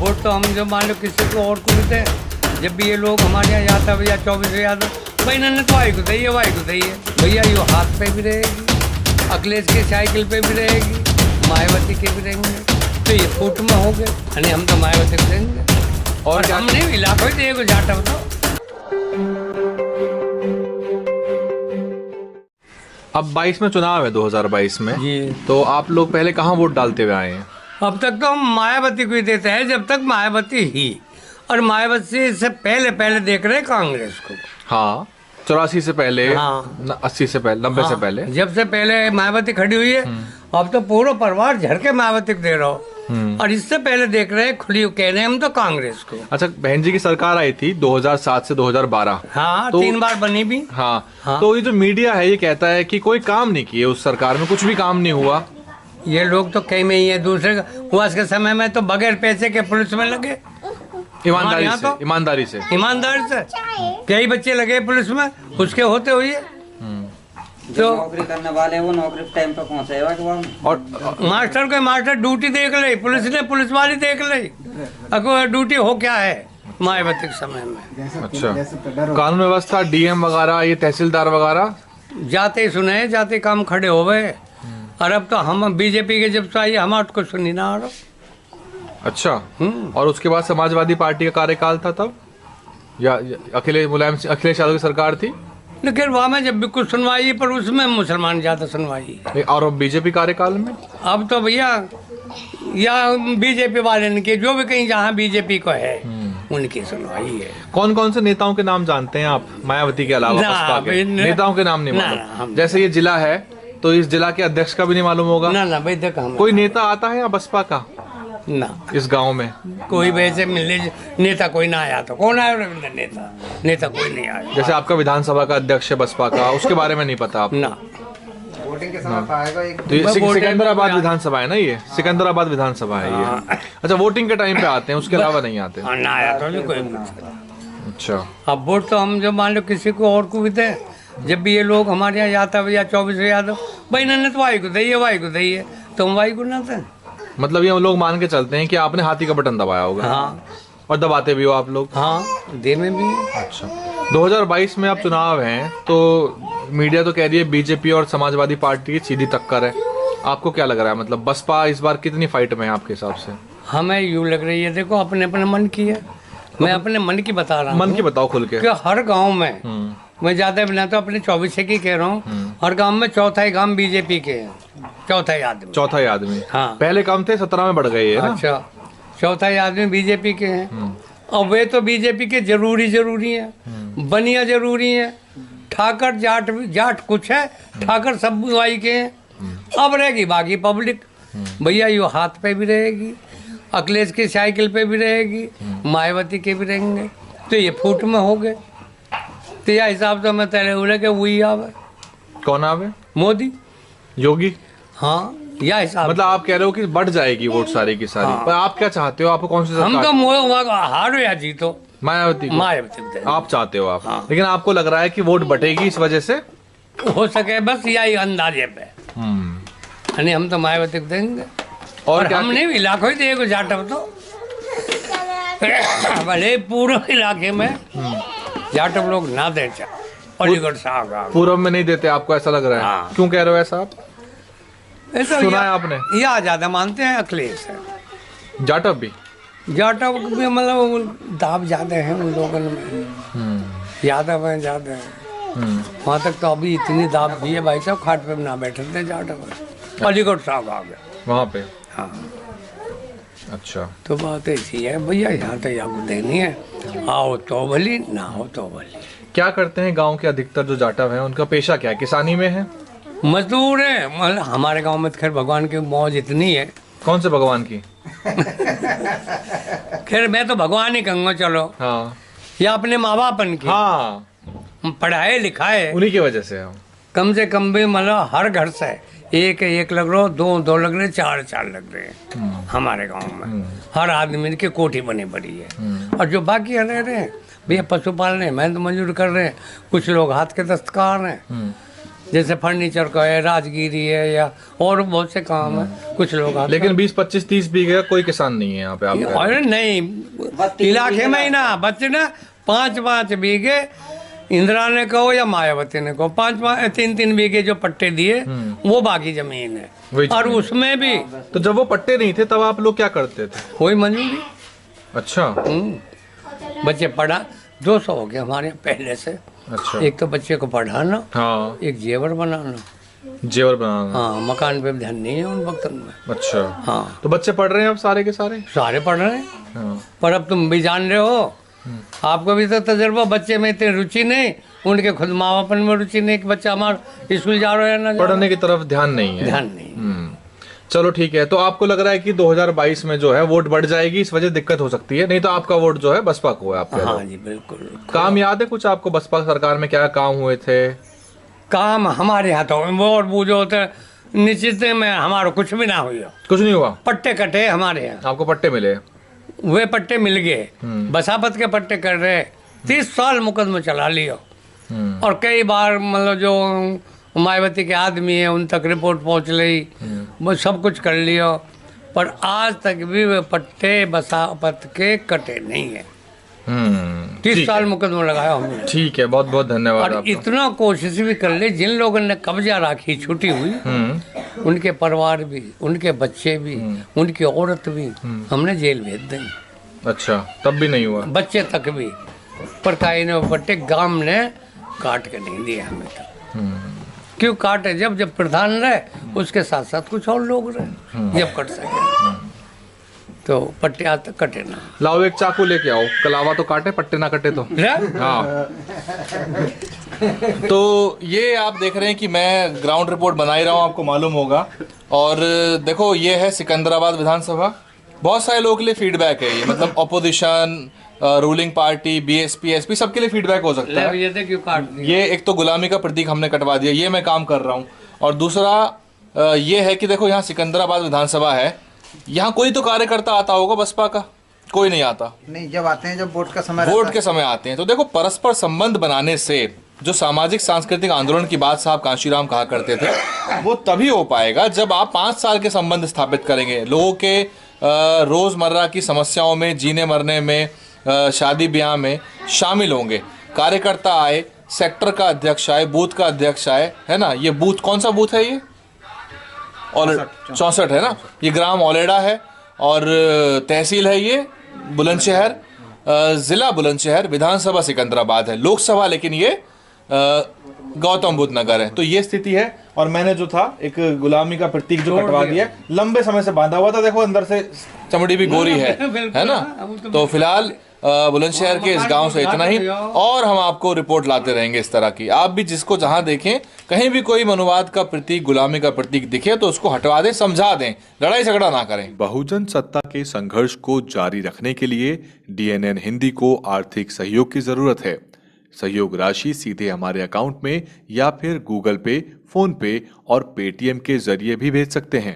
Vote तो हम जो मान लो किसी को और को देते हैं, जब भी ये लोग हमारे यहाँ यादव या 24 यादव भाई इन्होंने तो वाई को दी है, वाई को दी है भैया। ये हाथ पे भी रहेगी, अखिलेश के साइकिल पे भी रहेगी, मायावती के भी रहेंगे, तो ये फूट में हो गए। यानी हम तो मायावती को देंगे और हमने इलाकों ही दिए को जाटा बताओ। अब 22 में चुनाव है 2022 में जी। तो आप लोग पहले कहाँ वोट डालते हुए आए हैं? अब तक तो हम मायावती को ही देते हैं, जब तक मायावती ही, और मायावती से पहले देख रहे हैं कांग्रेस को। हाँ 84 से पहले, हाँ 80 से पहले, 90 से पहले, जब से पहले मायावती खड़ी हुई है, अब तो पूरा परिवार झड़ के मायावती को दे रहा हो। और इससे पहले देख रहे हैं खुली कह रहे हैं हम तो कांग्रेस को। अच्छा बहन जी की सरकार आई थी 2007 से 2012। हाँ तो 3 बार बनी भी। हाँ तो ये जो मीडिया है ये कहता है कि कोई काम नहीं किए उस सरकार में, कुछ भी काम नहीं हुआ। ये लोग तो कहीं में ही है, दूसरे हुआस के समय में तो बगैर पैसे के पुलिस में लगे, ईमानदारी यहाँ से, तो ईमानदारी से, ईमानदारी से कई बच्चे लगे पुलिस में उसके होते हुए। जो नौकरी करने वाले हैं वो नौकरी टाइम पे पहुंचेगा के बाद। और मास्टर को मास्टर ड्यूटी देख ले, पुलिस ने पुलिस वाली देख ले, अगर ड्यूटी हो क्या है मायावती के समय में। अच्छा कानून व्यवस्था, डीएम वगैरह, ये तहसीलदार वगैरह जाते ही सुने, जाते काम खड़े हो गए। और अब तो हम बीजेपी के जब से आई हमारे को सुनी ना आ रहा। अच्छा और उसके बाद समाजवादी पार्टी का कार्यकाल था तब, या अखिलेश यादव की सरकार थी? लेकिन वहाँ में जब भी कुछ सुनवाई, पर उसमें मुसलमान ज्यादा सुनवाई है। और बीजेपी कार्यकाल में अब तो भैया या बीजेपी वाले के जो भी कहीं जहाँ बीजेपी को है उनकी सुनवाई है। कौन कौन से नेताओं के नाम जानते हैं आप मायावती के अलावा? ना, बसपा के नेताओं के नाम नहीं ना, मालूम? जैसे ये जिला है तो इस जिला के अध्यक्ष का भी नहीं मालूम होगा? ना भाई देखा कोई नेता आता है या बसपा का ना, इस गांव में? कोई वैसे मिलने नेता कोई ना आया तो कौन आया नेता कोई नहीं आया। जैसे आपका विधानसभा का अध्यक्ष है बसपा का, उसके बारे में नहीं पता आपको? ना वोटिंग के समय पाएगा एक तो ये सिकंदराबाद विधानसभा है ना, ये सिकंदराबाद विधानसभा है ये। अच्छा वोटिंग के टाइम पे आते हैं, उसके अलावा नहीं आते? ना आया तो नहीं कोई। अच्छा अब वोट तो हम जो मान लो किसी को और को भी दें, जब भी ये लोग हमारे यहाँ यादव या 24 यादव भाई इन्होंने तो वाई को दी है, वाई को दी है, तो हम वाई को ना दें। मतलब ये लोग मान के चलते हैं कि आपने हाथी का बटन दबाया होगा। हाँ और दबाते भी हो आप लोग? हाँ दे में भी। अच्छा 2022 में अब चुनाव हैं तो मीडिया तो कह रही है बीजेपी और समाजवादी पार्टी की सीधी टक्कर है। आपको क्या लग रहा है, मतलब बसपा इस बार कितनी फाइट में है आपके हिसाब से? हमें यूँ लग रही है, देखो अपने अपने मन की है, मैं अपने मन की बता रहा हूँ। मन की बताओ खुल के। कि हर गांव में मैं ज्यादा बिना तो अपने 24 की कह रहा हूँ, हर गांव में चौथा ही गांव बीजेपी के हैं, चौथा ही आदमी। चौथा ही आदमी? हाँ पहले कम थे, 17 में बढ़ गए है ना? अच्छा चौथा ही आदमी बीजेपी के हैं। और वे तो बीजेपी के जरूरी है, बनिया जरूरी है, ठाकर जाट कुछ है, ठाकर सब बुआई के हैं। अब रहेगी बाकी पब्लिक, भैया ये हाथ पे भी रहेगी, अखिलेश की साइकिल पे भी रहेगी, मायावती के भी रहेंगे, तो ये फूट में हो गए। तो यह हिसाब से मैं तैयार हो रहा कि वही आवे। कौन आवे? मोदी, योगी? हाँ यह हिसाब। मतलब आप कह रहे हो कि बढ़ जाएगी वोट सारी की सारी। पर आप क्या चाहते हो, आपको कौन सी हम सरकार? तो हारो या जीतो मायावती को? मायावती आप चाहते हो आप? हाँ। लेकिन आपको लग रहा है कि वोट बटेगी इस वजह से? हो सके बस यही अंदाजे पे, यानी हम तो मायावती को देंगे। और क्या हमने भी इलाकों ही दिए को जाटव तो भले पूरे इलाके में जाटव लोग ना दे अलीगढ़ साहब पूर्व में नहीं देते, आपको ऐसा लग रहा है? हाँ। क्यों कह रहे हो ऐसा आप? ऐसा सुना है आपने? या ज्यादा मानते हैं अखिलेश है। जाटव भी? जाटव भी मतलब दाब ज्यादा है उन लोगों में, यादव है ज्यादा है। वहाँ तक तो अभी इतनी दाब भी है भाई साहब, खाट पे ना बैठे थे जाटव, अलीगढ़ साहब आ गए वहाँ पे। हाँ अच्छा तो बात ऐसी है भैया, यहाँ तो आपको देनी है, आओ तो भली, ना हो तो भली। क्या करते हैं गांव के अधिकतर जो जाटव हैं, उनका पेशा क्या है? किसानी में है? मजदूर है। मतलब हमारे गांव में तो खैर भगवान की मौज इतनी है। कौन से भगवान की? खैर मैं तो भगवान ही कहूँगा चलो। हाँ या अपने माँ बापन की। हाँ पढ़ाए लिखाए उन्हीं की वजह से हम कम से कम भी मतलब हर घर से एक लग रहा, दो लग रहे, चार लग रहे हैं हमारे गांव में। हर आदमी की कोठी बनी पड़ी है। और जो बाकी रह रहे हैं भैया पशुपालन है, मेहनत मजदूर कर रहे हैं, कुछ लोग हाथ के दस्तकार हैं, जैसे फर्नीचर का है, राजगिरी है, या और बहुत से काम है। कुछ लोग आते लेकिन 20, 25, 30 बीघे का कोई किसान नहीं है यहाँ पे हैं। आपका? अरे नहीं, इलाके में ही ना बच्चे ना 5-5 बीघे इंदिरा ने कहो या मायावती ने कहो, 3-3 बीघे जो पट्टे दिए वो बाकी जमीन है। वही और जमीन। उसमें भी तो जब वो पट्टे नहीं थे तब आप लोग क्या करते थे? कोई मंजूरी। अच्छा। बच्चे पढ़ा 200 हो गए हमारे यहाँ पहले से। अच्छा। एक तो बच्चे को पढ़ाना, हाँ, एक जेवर बनाना। जेवर बनाना। हाँ, मकान पे भी ध्यान नहीं है उन वक्त में। अच्छा। हाँ, तो बच्चे पढ़ रहे हैं अब सारे के सारे? सारे पढ़ रहे हैं। हाँ। पर अब तुम भी जान रहे हो, आपको भी तो तजर्बा, बच्चे में इतनी रुचि नहीं, उनके खुद माँ बापन में रुचि नहीं कि बच्चा हमारा स्कूल जा रहा है ना पढ़ने की तरफ ध्यान नहीं है। ध्यान नहीं। चलो ठीक है। तो आपको लग रहा है कि 2022 में जो है वोट बढ़ जाएगी, इस वजह दिक्कत हो सकती है, नहीं तो आपका वोट जो है बसपा को है आपके? हाँ जी बिल्कुल। काम याद है कुछ आपको बसपा सरकार में क्या काम हुए थे? काम हमारे यहाँ तो वो और वो जो होते हैं, निश्चित में हमारा कुछ भी ना हुआ। कुछ नहीं हुआ? पट्टे कटे हमारे यहाँ, आपको पट्टे मिले? वे पट्टे मिल गए, बसापत के पट्टे कर रहे। 30 साल मुकदमा चला लिया और कई बार मतलब जो मायावती के आदमी है उन तक रिपोर्ट पहुंच गई, वो सब कुछ कर लिया, पर आज तक भी वे पट्टे बसापत के कटे नहीं है। 30 साल मुकदमा लगाया हमने। ठीक है, बहुत बहुत धन्यवाद और आपका। इतना कोशिश भी कर ले, जिन लोगों ने कब्जा राखी छुट्टी हुई, उनके परिवार भी, उनके बच्चे भी, उनकी औरत भी हमने जेल भेज दी। अच्छा, तब भी नहीं हुआ? बच्चे तक भी, पर काई ने पट्टे गांव ने काट के नहीं दिया हमें तक। क्यों काटे? जब जब प्रधान रहे उसके साथ साथ कुछ और लोग रहे, जब कट सके तो पट्टे आज तक कटे ना। लाओ एक चाकू लेके आओ, कलावा तो काटे, पट्टे ना कटे तो। हाँ। तो ये आप देख रहे हैं कि मैं ग्राउंड रिपोर्ट बना ही रहा हूँ, आपको मालूम होगा। और देखो ये है सिकंदराबाद विधानसभा। बहुत सारे लोगों के लिए फीडबैक है ये, मतलब opposition, ruling party, BSP, SP, सबके लिए फीडबैक हो सकता है। ये क्यों काट दिया? ये एक तो गुलामी का प्रतीक हमने कटवा दिया, ये मैं काम कर रहा हूँ। और दूसरा ये है कि देखो यहाँ सिकंदराबाद विधानसभा है, यहाँ कोई तो कार्यकर्ता आता होगा बसपा का? कोई नहीं आता। नहीं, जब आते हैं, जब वोट का समय वोट के समय आते हैं। तो देखो परस्पर संबंध बनाने से जो सामाजिक सांस्कृतिक आंदोलन की बात साहब कांशीराम कहा करते थे, वो तभी हो पाएगा जब आप 5 साल के संबंध स्थापित करेंगे, लोगों के रोजमर्रा की समस्याओं में, जीने मरने में, शादी ब्याह में शामिल होंगे। कार्यकर्ता आए, सेक्टर का अध्यक्ष आए, बूथ का अध्यक्ष आए, है ना। ये बूथ कौन सा बूथ है? ये 64 है ना। ये ग्राम ओलेडा है और तहसील है ये बुलंदशहर, जिला बुलंदशहर, विधानसभा सिकंदराबाद है, लोकसभा लेकिन ये गौतम बुद्ध नगर है। तो ये स्थिति है। और मैंने जो था एक गुलामी का प्रतीक जो कटवा दिया, लंबे समय से बांधा हुआ था, देखो अंदर से चमड़ी भी गोरी है ना। तो फिलहाल बुलंदशहर के इस गांव से इतना ही, और हम आपको रिपोर्ट लाते रहेंगे इस तरह की। आप भी जिसको जहां देखें, कहीं भी कोई मनुवाद का प्रतीक, गुलामी का प्रतीक दिखे तो उसको हटवा दें, समझा दें, लड़ाई झगड़ा ना करें। बहुजन सत्ता के संघर्ष को जारी रखने के लिए DNN हिंदी को आर्थिक सहयोग की जरूरत है। सहयोग राशि सीधे हमारे अकाउंट में या फिर गूगल पे, फोन पे और पेटीएम के जरिए भी भेज सकते हैं।